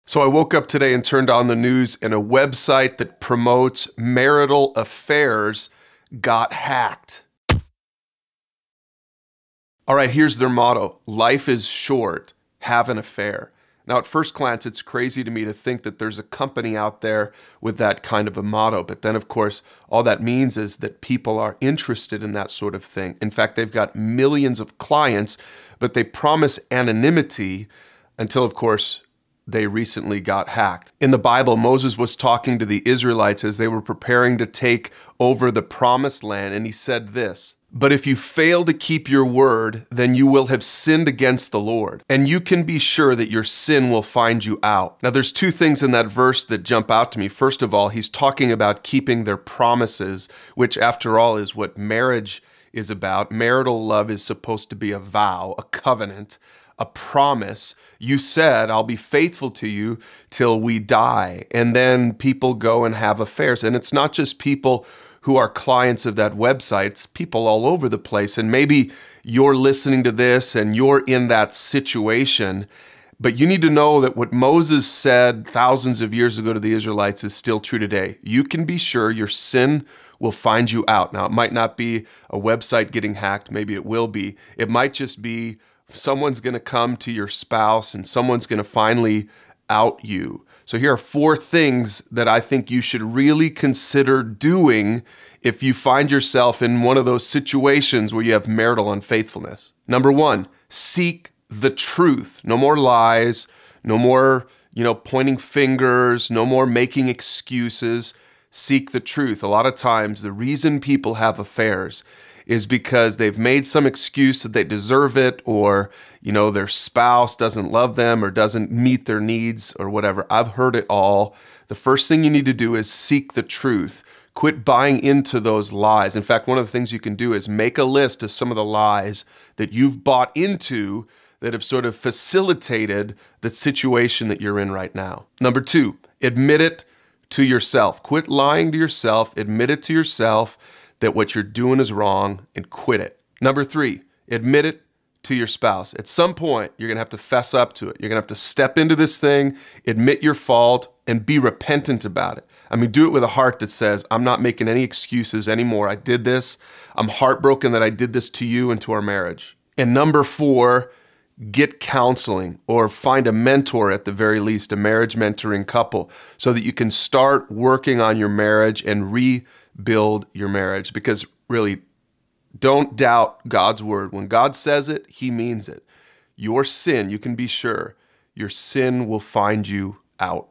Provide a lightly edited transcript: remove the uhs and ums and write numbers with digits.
So I woke up today and turned on the news, and a website that promotes marital affairs got hacked. All right, here's their motto: life is short, have an affair. Now, at first glance, it's crazy to me to think that there's a company out there with that kind of a motto. But then, of course, all that means is that people are interested in that sort of thing. In fact, they've got millions of clients, but they promise anonymity until, of course, they recently got hacked. In the Bible, Moses was talking to the Israelites as they were preparing to take over the promised land, and he said this: "But if you fail to keep your word, then you will have sinned against the Lord, and you can be sure that your sin will find you out." Now, there's two things in that verse that jump out to me. First of all, he's talking about keeping their promises, which after all is what marriage is about. Marital love is supposed to be a vow, a covenant, a promise. You said, "I'll be faithful to you till we die." And then people go and have affairs. And it's not just people who are clients of that website, it's people all over the place. And maybe you're listening to this and you're in that situation, but you need to know that what Moses said thousands of years ago to the Israelites is still true today. You can be sure your sin will find you out. Now, it might not be a website getting hacked. Maybe it will be. It might just be someone's going to come to your spouse and someone's going to finally out you. So here are 4 things that I think you should really consider doing if you find yourself in one of those situations where you have marital unfaithfulness. Number 1, seek the truth. No more lies, no more, pointing fingers, no more making excuses. Seek the truth. A lot of times the reason people have affairs is because they've made some excuse that they deserve it, or, their spouse doesn't love them or doesn't meet their needs or whatever. I've heard it all. The first thing you need to do is seek the truth. Quit buying into those lies. In fact, one of the things you can do is make a list of some of the lies that you've bought into that have sort of facilitated the situation that you're in right now. Number 2, admit it to yourself. Quit lying to yourself. Admit it to yourself that what you're doing is wrong, and quit it. Number 3, admit it to your spouse. At some point, you're gonna have to fess up to it. You're gonna have to step into this thing, admit your fault, and be repentant about it. I mean, do it with a heart that says, I'm not making any excuses anymore. I did this. I'm heartbroken that I did this to you and to our marriage. And number 4, get counseling, or find a mentor at the very least, a marriage mentoring couple, so that you can start working on your marriage and rebuild your marriage. Because really, don't doubt God's word. When God says it, he means it. Your sin, you can be sure, your sin will find you out.